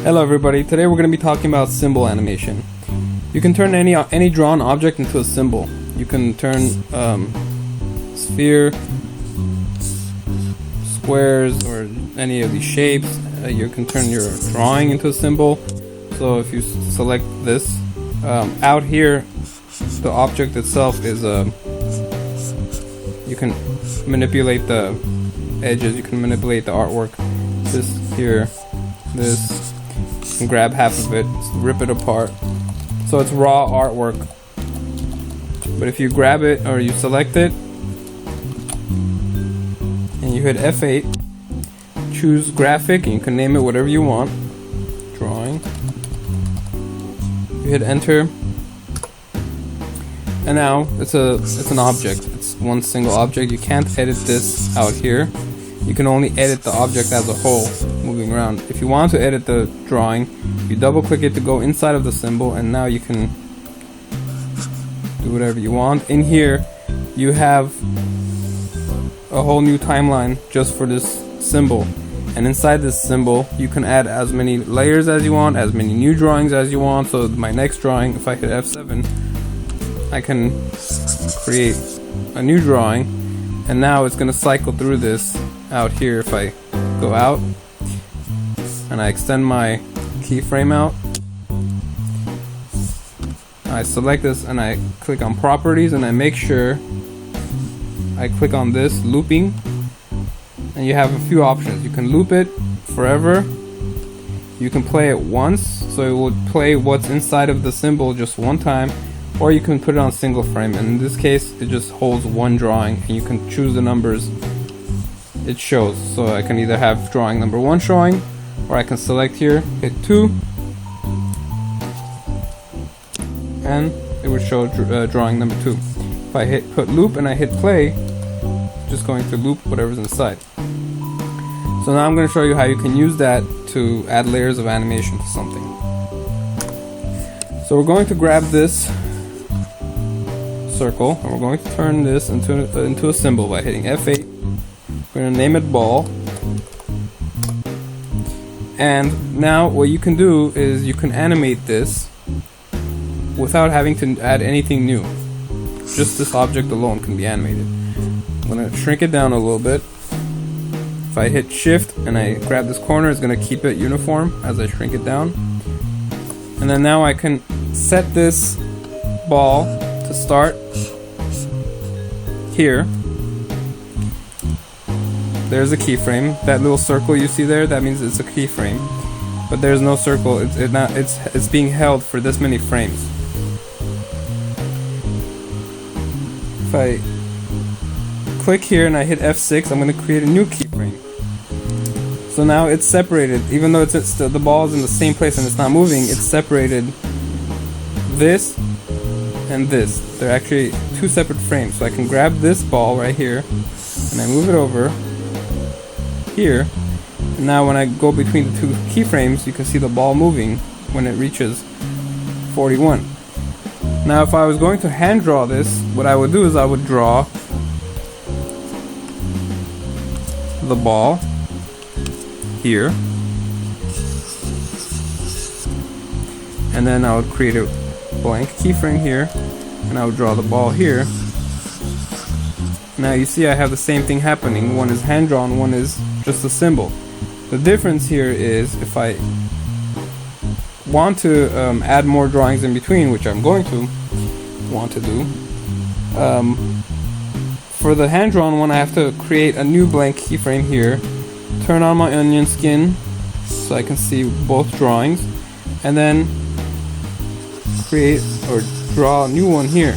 Hello everybody, today we're going to be talking about symbol animation. You can turn any drawn object into a symbol. You can turn sphere, squares, or any of these shapes. You can turn your drawing into a symbol. So if you select this, out here the object itself is you can manipulate the edges, you can manipulate the artwork. This here, this, you can grab half of it, rip it apart. So it's raw artwork. But if you grab it or you select it and you hit F8, choose graphic, and you can name it whatever you want. Drawing. You hit enter, and now it's an object. It's one single object. You can't edit this out here. You can only edit the object as a whole, moving around. If you want to edit the drawing, you double click it to go inside of the symbol, and now you can do whatever you want. In here, you have a whole new timeline just for this symbol. And inside this symbol, you can add as many layers as you want, as many new drawings as you want. So my next drawing, if I hit F7, I can create a new drawing, and now it's going to cycle through this out here. If I go out and I extend my keyframe out, I select this and I click on properties, and I make sure I click on this looping, and you have a few options. You can loop it forever, you can play it once, so it will play what's inside of the symbol just one time, or you can put it on single frame, and in this case it just holds one drawing, and you can choose the numbers it shows. So I can either have drawing number 1 showing, or I can select here, hit 2, and it would show drawing number 2. If I hit put loop and I hit play, it's just going to loop whatever's inside. So now I'm going to show you how you can use that to add layers of animation to something. So we're going to grab this circle, and we're going to turn this into a symbol by hitting F8. We're going to name it ball. And now what you can do is you can animate this without having to add anything new. Just this object alone can be animated. I'm going to shrink it down a little bit. If I hit shift and I grab this corner, it's going to keep it uniform as I shrink it down. And then now I can set this ball to start here. There's a keyframe. That little circle you see there, that means it's a keyframe. But there's no circle. It's being held for this many frames. If I click here and I hit F6, I'm going to create a new keyframe. So now it's separated, even though the ball is in the same place and it's not moving. It's separated this and this. They're actually two separate frames. So I can grab this ball right here and I move it over here. And now when I go between the two keyframes, you can see the ball moving when it reaches 41. Now if I was going to hand draw this, what I would do is I would draw the ball here, and then I would create a blank keyframe here, and I would draw the ball here. Now you see I have the same thing happening. One is hand drawn, one is just a symbol. The difference here is if I want to add more drawings in between, which I'm going to want to do, for the hand drawn one I have to create a new blank keyframe here, turn on my onion skin so I can see both drawings, and then create or draw a new one here.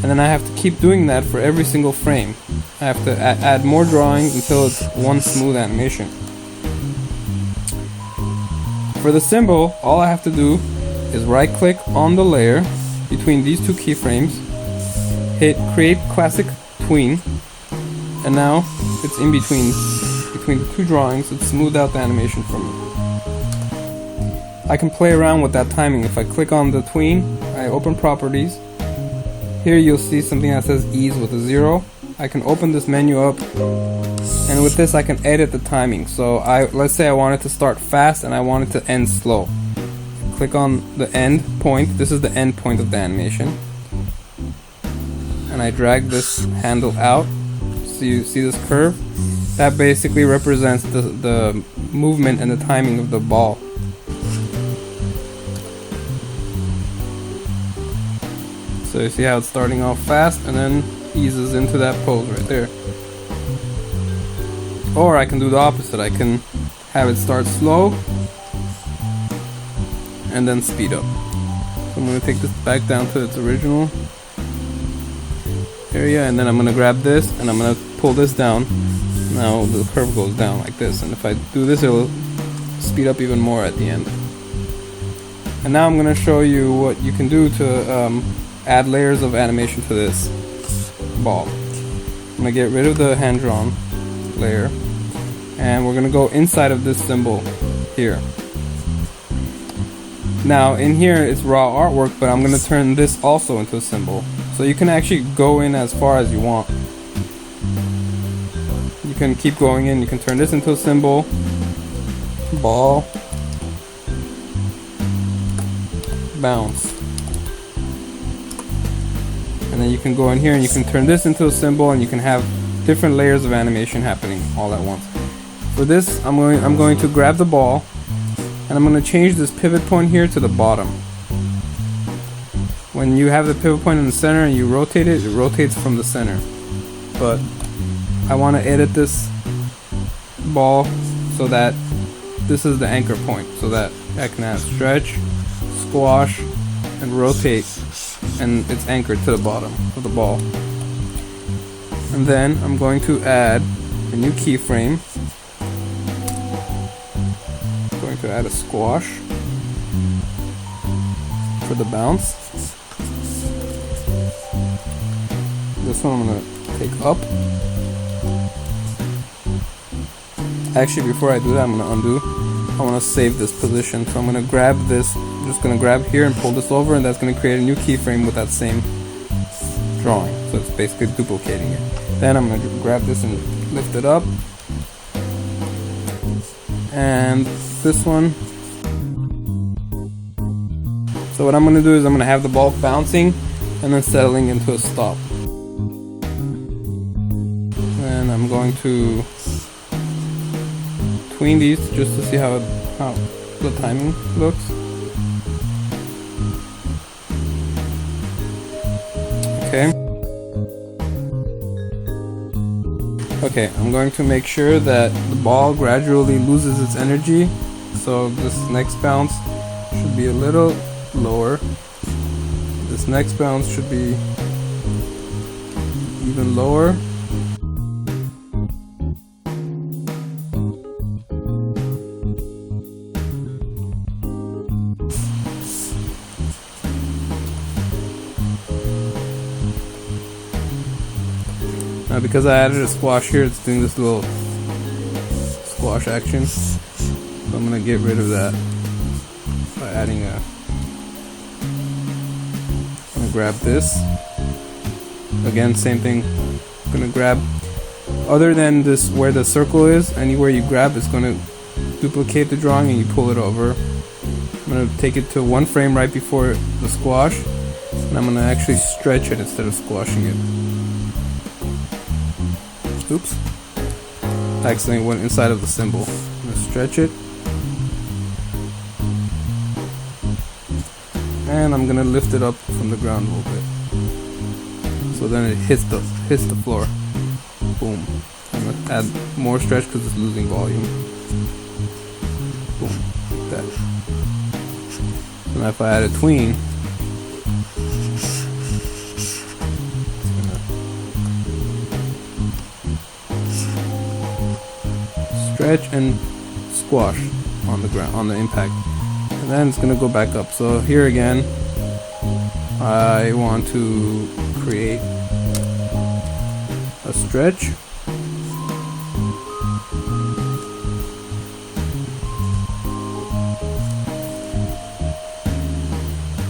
And then I have to keep doing that for every single frame. I have to add more drawings until it's one smooth animation. For the symbol, all I have to do is right click on the layer between these two keyframes, hit create classic tween, and now it's in between the two drawings. It's smoothed out the animation for me. I can play around with that timing. If I click on the tween, I open properties. Here you'll see something that says ease with a 0. I can open this menu up, and with this I can edit the timing. So let's say I want it to start fast and I want it to end slow. Click on the end point. This is the end point of the animation, and I drag this handle out. So you see this curve? That basically represents the movement and the timing of the ball. So you see how it's starting off fast and then eases into that pose right there. Or I can do the opposite. I can have it start slow and then speed up. So I'm going to take this back down to its original area, and then I'm going to grab this and I'm going to pull this down. Now the curve goes down like this, and if I do this, it will speed up even more at the end. And now I'm going to show you what you can do to add layers of animation to this ball. I'm going to get rid of the hand-drawn layer, and we're going to go inside of this symbol here. Now in here it's raw artwork, but I'm going to turn this also into a symbol. So you can actually go in as far as you want. You can keep going in, you can turn this into a symbol, ball, bounce. And then you can go in here and you can turn this into a symbol, and you can have different layers of animation happening all at once. For this, I'm going to grab the ball, and I'm going to change this pivot point here to the bottom. When you have the pivot point in the center and you rotate it, it rotates from the center. But I want to edit this ball so that this is the anchor point, so that I can have stretch, squash, and rotate, and it's anchored to the bottom of the ball. And then I'm going to add a new keyframe. I'm going to add a squash for the bounce. This one I'm going to take up. Actually, before I do that, I'm going to undo. I want to save this position, so I'm going to grab this. I'm just going to grab here and pull this over, and that's going to create a new keyframe with that same drawing. So it's basically duplicating it. Then I'm going to grab this and lift it up. And this one. So what I'm going to do is I'm going to have the ball bouncing and then settling into a stop. And I'm going to tween these just to see how the timing looks. Okay, I'm going to make sure that the ball gradually loses its energy, so this next bounce should be a little lower. This next bounce should be even lower. Now because I added a squash here, it's doing this little squash action. So I'm going to get rid of that by adding a... I'm going to grab this. Again, same thing. I'm going to grab, other than this where the circle is, anywhere you grab it's going to duplicate the drawing and you pull it over. I'm going to take it to one frame right before the squash, and I'm going to actually stretch it instead of squashing it. Oops. I accidentally went inside of the symbol. I'm going to stretch it. And I'm going to lift it up from the ground a little bit. So then it hits the floor. Boom. I'm going to add more stretch because it's losing volume. Boom. Like that. And if I add a tween, stretch and squash on the ground, on the impact, and then it's gonna go back up. So here again, I want to create a stretch,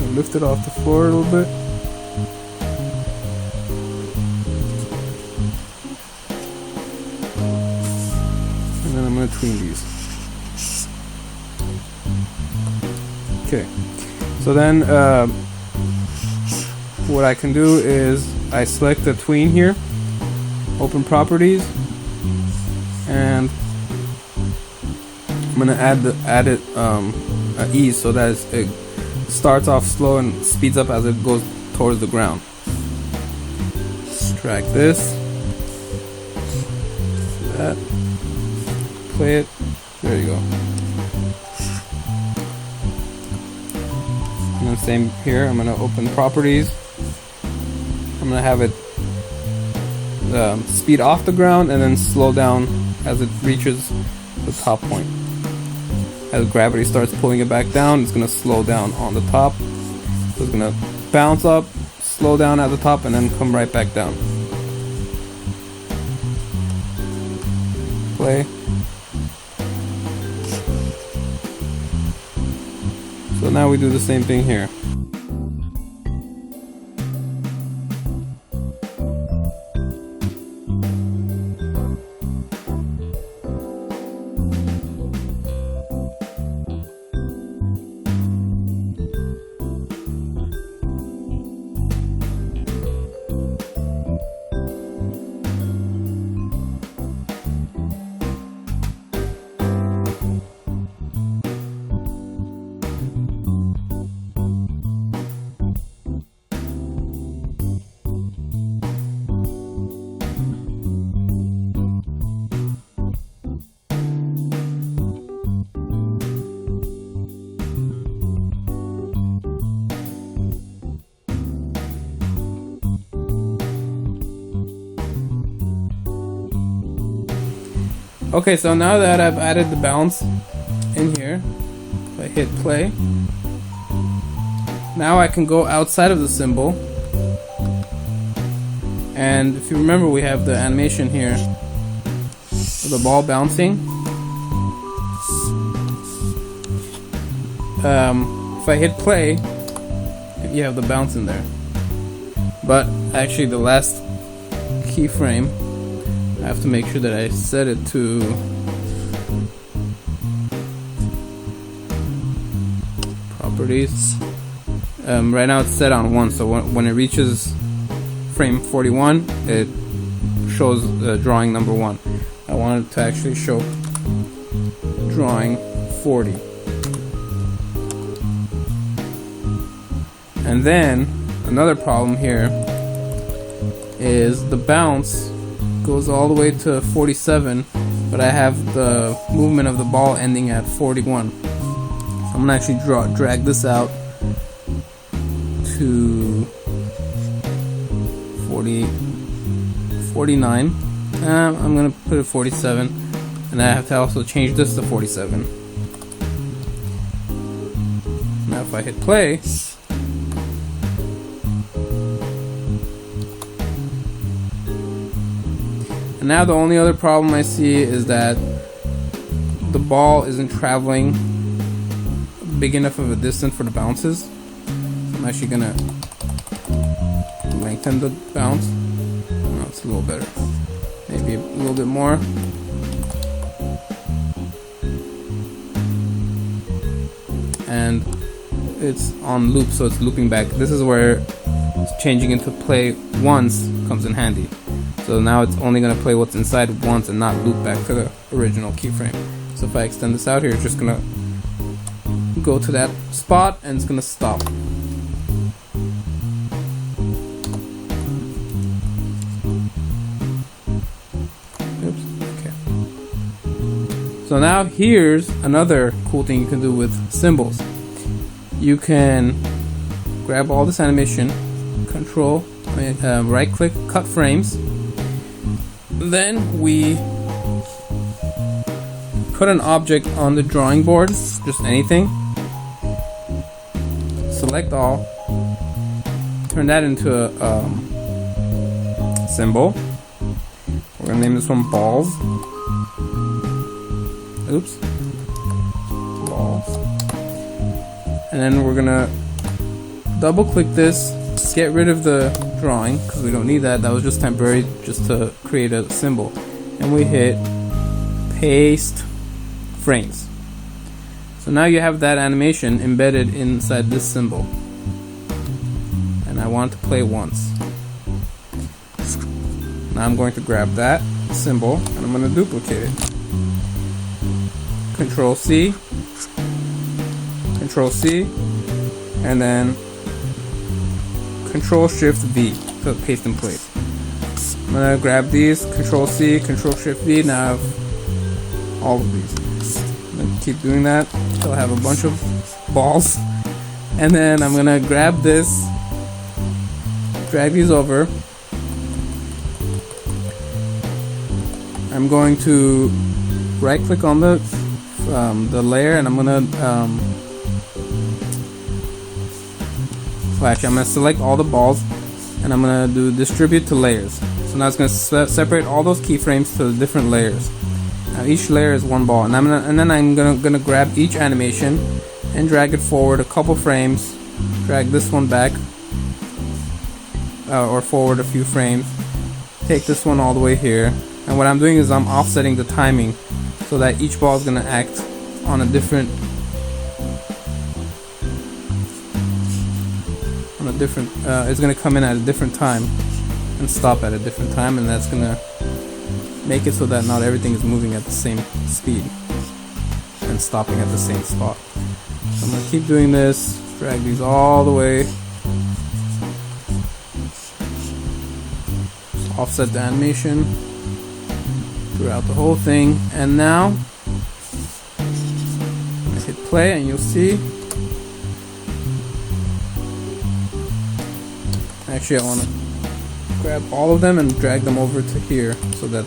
and lift it off the floor a little bit, between these. Okay, so then what I can do is I select the tween here, open properties, and I'm gonna add it an ease so that it starts off slow and speeds up as it goes towards the ground. Drag this, that, play it, there you go. And then same here, I'm gonna open properties. I'm gonna have it speed off the ground and then slow down as it reaches the top point. As gravity starts pulling it back down, it's gonna slow down on the top. So it's gonna bounce up, slow down at the top, and then come right back down. Play. So now we do the same thing here. Okay, so now that I've added the bounce in here, if I hit play, now I can go outside of the symbol, and if you remember, we have the animation here of the ball bouncing. If I hit play, you have the bounce in there, but actually the last keyframe, I have to make sure that I set it to properties. Right now it's set on 1, so when it reaches frame 41, it shows drawing number 1. I want it to actually show drawing 40. And then another problem here is the bounce goes all the way to 47, but I have the movement of the ball ending at 41. So I'm gonna actually drag this out to 49. I'm gonna put it 47, and I have to also change this to 47. Now if I hit play, now the only other problem I see is that the ball isn't traveling big enough of a distance for the bounces. So I'm actually gonna lengthen the bounce. No, it's a little better. Maybe a little bit more. And it's on loop, so it's looping back. This is where changing into play once comes in handy. So now it's only going to play what's inside once and not loop back to the original keyframe. So if I extend this out here, it's just going to go to that spot and it's going to stop. Oops, okay. So now here's another cool thing you can do with Cymbals. You can grab all this animation, right click, cut frames. Then we put an object on the drawing board, just anything. Select all. Turn that into a symbol. We're gonna name this one balls. Oops. Balls. And then we're gonna double click this. Get rid of the drawing because we don't need that. That was just temporary, just to create a symbol. And we hit paste frames. So now you have that animation embedded inside this symbol, and I want to play once. Now I'm going to grab that symbol and I'm going to duplicate it. Control C, Control C, and then Control Shift V to paste in place. I'm gonna grab these, Control C, Control Shift V. Now I have all of these. I'm gonna keep doing that until I have a bunch of balls, and then I'm gonna grab this, drag these over. I'm going to right click on the layer, and I'm gonna I'm gonna select all the balls, and I'm gonna do distribute to layers. So now it's gonna separate all those keyframes to the different layers. Now each layer is one ball, and then I'm gonna grab each animation and drag it forward a couple frames, drag this one back or forward a few frames, take this one all the way here, and what I'm doing is I'm offsetting the timing so that each ball is gonna act on a different it's gonna come in at a different time and stop at a different time, and that's gonna make it so that not everything is moving at the same speed and stopping at the same spot. So I'm gonna keep doing this, drag these all the way, just offset the animation throughout the whole thing, and now I hit play and you'll see. Actually, I want to grab all of them and drag them over to here so that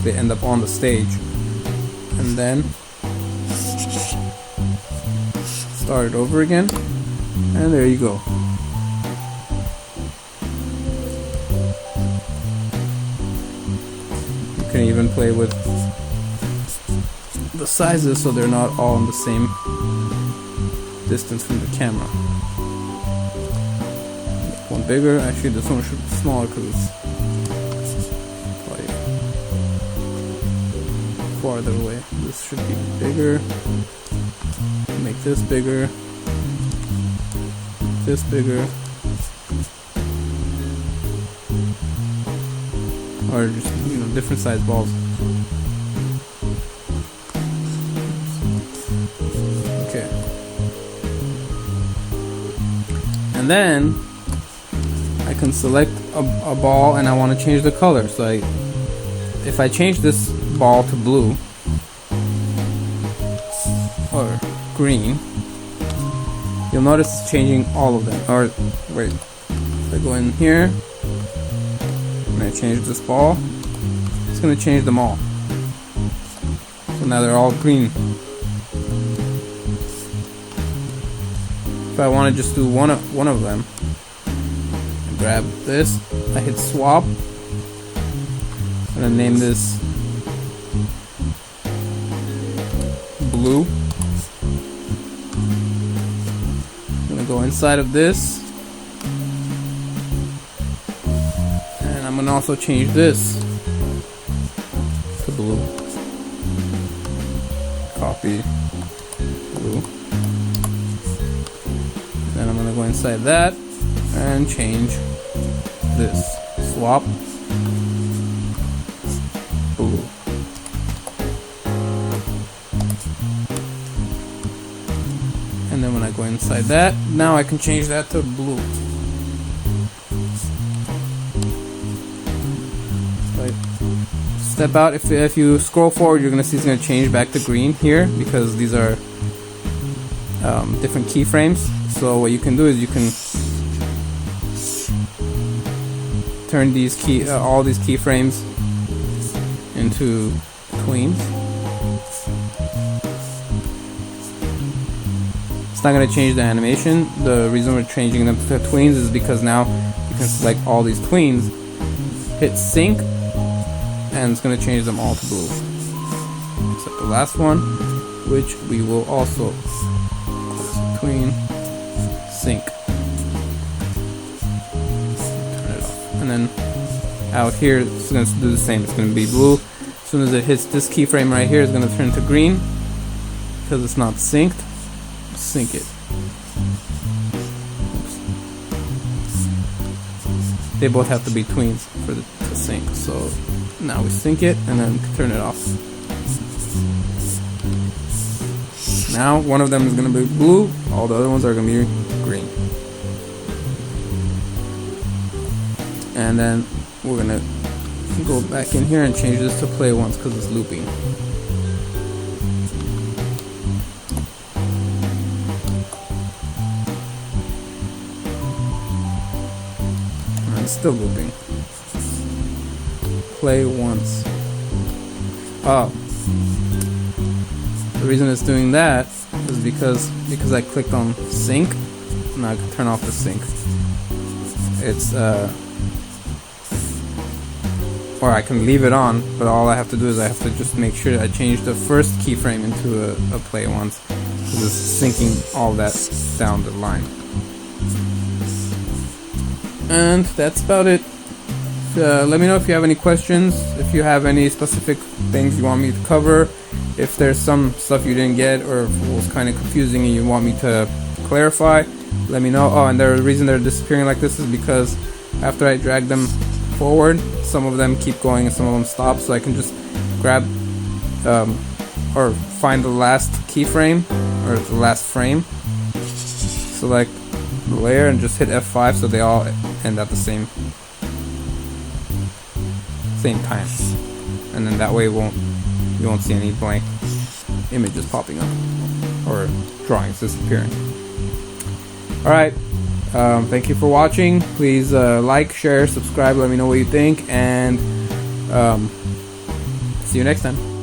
they end up on the stage, and then start it over again, and there you go. You can even play with the sizes so they're not all in the same distance from the camera. One bigger. Actually, this one should be smaller because it's probably farther away. This should be bigger. Make this bigger. This bigger. Or just, different size balls. Okay. And then I can select a ball and I want to change the color. So if I change this ball to blue or green, you'll notice it's changing all of them. Or wait, if I go in here and I change this ball, it's going to change them all. So now they're all green. If I want to just do one of them, grab this, I hit swap. I'm gonna name this blue. I'm gonna go inside of this, and I'm gonna also change this to blue. Copy blue. Then I'm gonna go inside that and change this. Swap blue. And then when I go inside that, now I can change that to blue. Right. Step out. If you scroll forward, you're gonna see it's gonna change back to green here because these are different keyframes. So what you can do is you can turn these all these keyframes into tweens. It's not going to change the animation. The reason we're changing them to tweens is because now you can select all these tweens, hit sync, and it's going to change them all to blue. Except the last one, which we will also tween, sync. And then out here it's going to do the same. It's going to be blue. As soon as it hits this keyframe right here, it's going to turn to green, because it's not synced, sync it. Oops. They both have to be tweens for the to sync. So now we sync it and then turn it off. Now one of them is going to be blue, all the other ones are going to be green. And then we're going to go back in here and change this to play once because it's looping. And it's still looping. Play once. Oh. The reason it's doing that is because I clicked on sync. Now I can turn off the sync. It's or I can leave it on, but all I have to do is I have to just make sure I change the first keyframe into a play once, because it's syncing all that down the line. And that's about it. Let me know if you have any questions, if you have any specific things you want me to cover, if there's some stuff you didn't get or if it was kind of confusing and you want me to clarify, let me know. Oh, and the reason they're disappearing like this is because after I drag them forward, some of them keep going and some of them stop, so I can just grab or find the last keyframe or the last frame, select the layer and just hit F5 so they all end at the same time, and then that way you won't see any blank images popping up or drawings disappearing. Alright, thank you for watching. Please like, share, subscribe, let me know what you think, and see you next time.